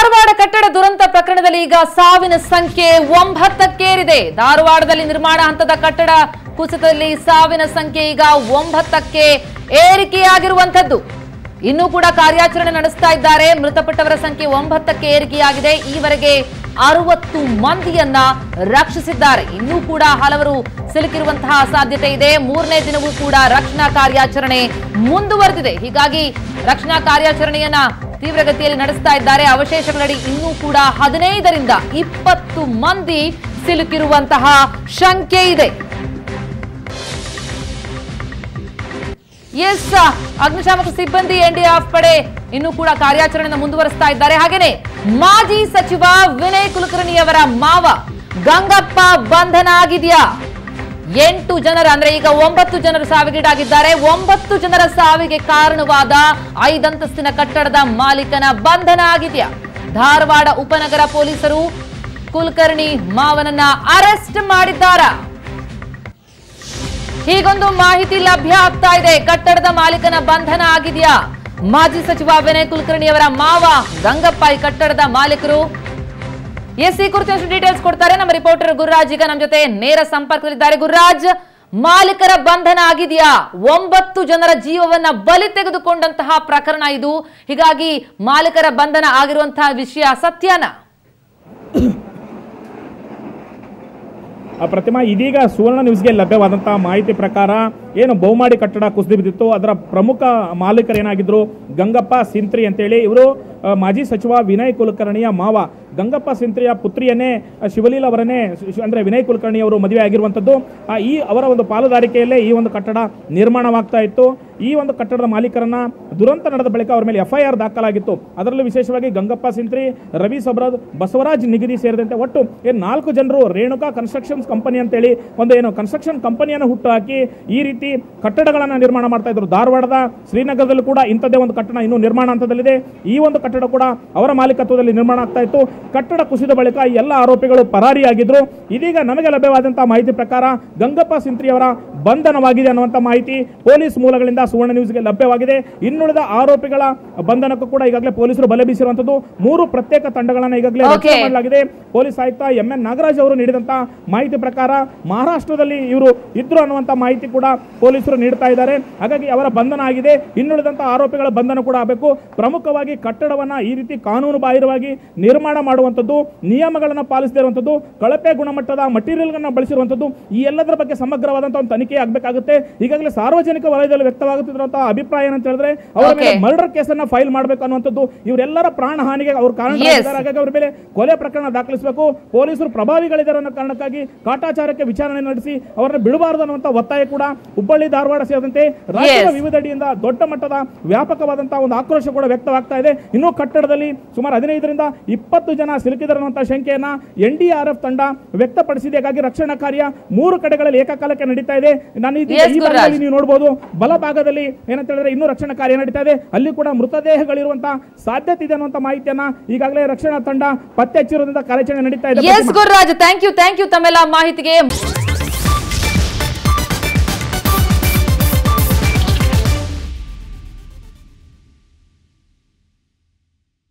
ಧಾರವಾಡ ಕಟ್ಟಡ ದುರಂತ ಪ್ರಕರಣದಲ್ಲಿ ಈಗ ಸಾವಿನ ಸಂಖ್ಯೆ 9ಕ್ಕೇರಿದೆ. ಧಾರವಾಡದಲ್ಲಿ ನಿರ್ಮಾಣ ಹಂತದ ಕಟ್ಟಡ ಕುಸಿತದಲ್ಲಿ ಸಾವಿನ ಸಂಖ್ಯೆ ಈಗ 9ಕ್ಕೆ ಏರಿಕೆಯಾಗಿರುವಂತದ್ದು. ಇನ್ನೂ ಕೂಡ ಕಾರ್ಯಾಚರಣೆ ನಡೆಸ್ತಾ ಇದ್ದಾರೆ. ಮೃತಪಟ್ಟವರ ಸಂಖ್ಯೆ 9ಕ್ಕೆ ಏರಿಕೆಯಾಗಿದೆ. ಈವರೆಗೆ 60 ಮಂದಿಯನ್ನ ರಕ್ಷಿಸಿದ್ದಾರೆ. ಇನ್ನೂ ಕೂಡ ಹಲವರು ಸಿಲುಕಿರುವಂತಹ ಸಾಧ್ಯತೆ ಇದೆ. 3ನೇ ದಿನವೂ ಕೂಡ ರಕ್ಷಣಾ ಕಾರ್ಯಾಚರಣೆ ಮುಂದುವರೆದಿದೆ. ಹೀಗಾಗಿ ರಕ್ಷಣಾ ಕಾರ್ಯಾಚರಣೆಯನ್ನ ತೀವ್ರಗತಿಯಲ್ಲಿ ನಡೆಸ್ತಾ ಇದ್ದಾರೆ. ಅವಶೇಷಗಳಡಿ ಇನ್ನೂ ಕೂಡ 15ರಿಂದ 20 ಮಂದಿ ಸಿಲುಕಿರುವಂತಹ ಶಂಕೆ ಇದೆ. ಎಸ್, ಅಗ್ನಿಶಾಮಕ ಸಿಬ್ಬಂದಿ ಎನ್ಡಿಆರ್ಎಫ್ ಪಡೆ ಇನ್ನೂ ಕೂಡ ಕಾರ್ಯಾಚರಣೆಯನ್ನು ಮುಂದುವರಿಸ್ತಾ ಇದ್ದಾರೆ. ಹಾಗೇನೆ ಮಾಜಿ ಸಚಿವ ವಿನಯ್ ಕುಲಕರ್ಣಿಯವರ ಮಾವ ಗಂಗಪ್ಪ ಬಂಧನ ಆಗಿದೆಯಾ? 8 ಜನರ ಅಂದ್ರೆ ಈಗ 9 ಜನರು ಸಾವಿಗೀಡಾಗಿದ್ದಾರೆ. 9 ಜನರ ಸಾವಿಗೆ ಕಾರಣವಾದ 5 ಅಂತಸ್ತಿನ ಕಟ್ಟಡದ ಮಾಲೀಕನ ಬಂಧನ ಆಗಿದೆಯಾ? ಧಾರವಾಡ ಉಪನಗರ ಪೊಲೀಸರು ಕುಲಕರ್ಣಿ ಮಾವನನ್ನ ಅರೆಸ್ಟ್ ಮಾಡಿದ್ದಾರೆ. ಹೀಗೊಂದು ಮಾಹಿತಿ ಲಭ್ಯ ಆಗ್ತಾ ಇದೆ. ಕಟ್ಟಡದ ಮಾಲೀಕನ ಬಂಧನ ಆಗಿದೆಯಾ? ಮಾಜಿ ಸಚಿವ ವಿನಯ್ ಕುಲಕರ್ಣಿಯವರ ಮಾವ ಗಂಗಪ್ಪ ಈ ಕಟ್ಟಡದ ಮಾಲೀಕರು. ಎಸ್, ಈ ಕುರಿತು ಡೀಟೇಲ್ಸ್ ಕೊಡ್ತಾರೆ ನಮ್ಮ ರಿಪೋರ್ಟರ್ ಗುರುರಾಜ್. ಈಗ ನಮ್ಮ ಜೊತೆ ನೇರ ಸಂಪರ್ಕದಲ್ಲಿದ್ದಾರೆ. ಗುರುರಾಜ್, ಮಾಲೀಕರ ಬಂಧನ ಆಗಿದೆಯಾ? 9 ಜನರ ಜೀವವನ್ನ ಬಲಿ ತೆಗೆದುಕೊಂಡಂತಹ ಪ್ರಕರಣ ಇದು. ಹೀಗಾಗಿ ಮಾಲೀಕರ ಬಂಧನ ಆಗಿರುವಂತಹ ವಿಷಯ ಸತ್ಯನಾ? ಪ್ರತಿಮಾ, ಇದೀಗ ಸುವರ್ಣ ನ್ಯೂಸ್ಗೆ ಲಭ್ಯವಾದಂತಹ ಮಾಹಿತಿ ಪ್ರಕಾರ ಏನು ಬಹುಮಾಡಿ ಕಟ್ಟಡ ಕುಸಿದು ಬಿದ್ದಿತ್ತು, ಅದರ ಪ್ರಮುಖ ಮಾಲೀಕರೇನಾಗಿದ್ರು ಗಂಗಪ್ಪ ಸಿಂತ್ರಿ ಅಂತೇಳಿ. ಇವರು ಮಾಜಿ ಸಚಿವ ವಿನಯ್ ಕುಲಕರ್ಣಿಯ ಮಾವ. ಗಂಗಪ್ಪ ಸಿಂತ್ರಿಯ ಪುತ್ರಿಯನ್ನೇ ಶಿವಲೀಲ ಅವರನ್ನೇ ಅಂದ್ರೆ ವಿನಯ್ ಕುಲಕರ್ಣಿ ಅವರು ಮದುವೆ ಆಗಿರುವಂಥದ್ದು. ಈ ಅವರ ಒಂದು ಪಾಲುದಾರಿಕೆಯಲ್ಲೇ ಈ ಒಂದು ಕಟ್ಟಡ ನಿರ್ಮಾಣವಾಗ್ತಾ ಇತ್ತು. ಈ ಒಂದು ಕಟ್ಟಡದ ಮಾಲೀಕರನ್ನ ದುರಂತ ನಡೆದ ಬಳಿಕ ಅವರ ಮೇಲೆ FIR ದಾಖಲಾಗಿತ್ತು. ಅದರಲ್ಲೂ ವಿಶೇಷವಾಗಿ ಗಂಗಪ್ಪ ಸಿಂತ್ರಿ, ರವಿ ಸಬ್ರಾಜ್, ಬಸವರಾಜ್ ನಿಗದಿ ಸೇರಿದಂತೆ ಒಟ್ಟು 4 ಜನರು ರೇಣುಕಾ ಕನ್ಸ್ಟ್ರಕ್ಷನ್ಸ್ ಕಂಪನಿ ಅಂತೇಳಿ ಒಂದು ಕನ್ಸ್ಟ್ರಕ್ಷನ್ ಕಂಪನಿಯನ್ನು ಹುಟ್ಟು ಹಾಕಿ ಈ ರೀತಿ ಕಟ್ಟಡಗಳನ್ನು ನಿರ್ಮಾಣ ಮಾಡ್ತಾ ಇದ್ರು. ಧಾರವಾಡದ ಶ್ರೀನಗರದಲ್ಲೂ ಕೂಡ ಇಂಥದ್ದೇ ಒಂದು ಕಟ್ಟಡ ಇನ್ನೂ ನಿರ್ಮಾಣ ಹಂತದಲ್ಲಿದೆ. ಈ ಒಂದು ಕಟ್ಟಡ ಕೂಡ ಅವರ ಮಾಲೀಕತ್ವದಲ್ಲಿ ನಿರ್ಮಾಣ ಆಗ್ತಾ ಇತ್ತು. ಕಟ್ಟಡ ಕುಸಿದ ಬಳಿಕ ಎಲ್ಲ ಆರೋಪಿಗಳು ಪರಾರಿಯಾಗಿದ್ರು. ಇದೀಗ ನಮಗೆ ಲಭ್ಯವಾದಂತಹ ಮಾಹಿತಿ ಪ್ರಕಾರ ಗಂಗಪ್ಪ ಸಿಂತ್ರಿ ಅವರ ಬಂಧನವಾಗಿದೆ ಅನ್ನುವಂಥ ಮಾಹಿತಿ ಪೊಲೀಸ್ ಮೂಲಗಳಿಂದ ಸುವರ್ಣ ನ್ಯೂಸ್ಗೆ ಲಭ್ಯವಾಗಿದೆ. ಇನ್ನುಳಿದ ಆರೋಪಿಗಳ ಬಂಧನಕ್ಕೂ ಕೂಡ ಈಗಾಗಲೇ ಪೊಲೀಸರು ಬಲೆ ಬೀಸಿರುವಂತದ್ದು. 3 ಪ್ರತ್ಯೇಕ ತಂಡಗಳನ್ನು ಈಗಾಗಲೇ ರಚನೆ ಮಾಡಲಾಗಿದೆ. ಪೊಲೀಸ್ ಆಯುಕ್ತ MN ನಾಗರಾಜ್ ಅವರು ನೀಡಿದಂತಹ ಮಾಹಿತಿ ಪ್ರಕಾರ ಮಹಾರಾಷ್ಟ್ರದಲ್ಲಿ ಇವರು ಇದ್ರು ಅನ್ನುವಂಥ ಮಾಹಿತಿ ಕೂಡ ಪೊಲೀಸರು ನೀಡ್ತಾ ಇದ್ದಾರೆ. ಹಾಗಾಗಿ ಅವರ ಬಂಧನ ಆಗಿದೆ. ಇನ್ನುಳಿದಂತಹ ಆರೋಪಿಗಳ ಬಂಧನ ಕೂಡ ಆಗಬೇಕು. ಪ್ರಮುಖವಾಗಿ ಕಟ್ಟಡವನ್ನ ಈ ರೀತಿ ಕಾನೂನು ಬಾಹಿರವಾಗಿ ನಿರ್ಮಾಣ ಮಾಡುವಂಥದ್ದು, ನಿಯಮಗಳನ್ನು ಪಾಲಿಸದೇ ಇರುವಂಥದ್ದು, ಕಳಪೆ ಗುಣಮಟ್ಟದ ಮಟೀರಿಯಲ್ಗಳನ್ನು ಬಳಸಿರುವಂಥದ್ದು, ಈ ಎಲ್ಲದರ ಬಗ್ಗೆ ಸಮಗ್ರವಾದಂತಹ ಒಂದು ತನಿಖೆ ಆಗಬೇಕಾಗುತ್ತೆ. ಈಗಾಗಲೇ ಸಾರ್ವಜನಿಕ ವಲಯದಲ್ಲಿ ವ್ಯಕ್ತವಾಗುತ್ತಿರುವಂತಹ ಅಭಿಪ್ರಾಯ ಏನಂತ ಹೇಳಿದ್ರೆ ಅವರ ಮೇಲೆ ಮರ್ಡರ್ ಕೇಸನ್ನ ಫೈಲ್ ಮಾಡಬೇಕು ಅನ್ನುವಂಥದ್ದು. ಇವರೆಲ್ಲರ ಪ್ರಾಣ ಹಾನಿಗೆ ಅವರು ಕಾರಣ. ಹಾಗಾಗಿ ಅವರ ಮೇಲೆ ಕೊಲೆ ಪ್ರಕರಣ ದಾಖಲಿಸಬೇಕು. ಪೊಲೀಸರು ಪ್ರಭಾವಿಗಳಿದ್ದಾರೆ ಅನ್ನೋ ಕಾರಣಕ್ಕಾಗಿ ಕಾಟಾಚಾರಕ್ಕೆ ವಿಚಾರಣೆ ನಡೆಸಿ ಅವರನ್ನು ಬಿಡಬಾರದು ಅನ್ನುವಂಥ ಒತ್ತಾಯ ಕೂಡ ಹುಬ್ಬಳ್ಳಿ, ಧಾರವಾಡ ಸೇರಿದಂತೆ ರಾಜ್ಯದ ವಿವಿಧೆಡೆಯಿಂದ ದೊಡ್ಡ ಮಟ್ಟದ ವ್ಯಾಪಕವಾದಂತಹ ಒಂದು ಆಕ್ರೋಶ ಕೂಡ ವ್ಯಕ್ತವಾಗ್ತಾ ಇದೆ. ಇನ್ನೂ ಕಟ್ಟಡದಲ್ಲಿ ಸುಮಾರು 15ರಿಂದ 20 ಜನ ಸಿಲುಕಿದರುವಂತಹ ಶಂಕೆಯನ್ನ NDRF ತಂಡ ವ್ಯಕ್ತಪಡಿಸಿದೆ. ಹಾಗಾಗಿ ರಕ್ಷಣಾ ಕಾರ್ಯ 3 ಕಡೆಗಳಲ್ಲಿ ಏಕಕಾಲಕ್ಕೆ ನಡೀತಾ ಇದೆ. ನಾನು ಈ ಭಾಗದಲ್ಲಿ ನೀವು ನೋಡಬಹುದು, ಬಲಭಾಗದಲ್ಲಿ ಏನಂತ ಹೇಳಿದ್ರೆ ಇನ್ನೂ ರಕ್ಷಣಾ ಕಾರ್ಯ ನಡೀತಾ ಇದೆ. ಅಲ್ಲಿ ಕೂಡ ಮೃತದೇಹಗಳಿರುವಂತಹ ಸಾಧ್ಯತೆ ಇದೆ ಅನ್ನುವಂಥ ಮಾಹಿತಿಯನ್ನ ಈಗಾಗಲೇ ರಕ್ಷಣಾ ತಂಡ ಪತ್ತೆ ಹಚ್ಚಿರೋದ್ರಿಂದ ಕಾರ್ಯಾಚರಣೆ ನಡೀತಾ ಇದೆ. ಎಸ್ ಗುರುರಾಜ್, ಥ್ಯಾಂಕ್ ಯು ತಮ್ಮೆಲ್ಲ ಮಾಹಿತಿಗೆ.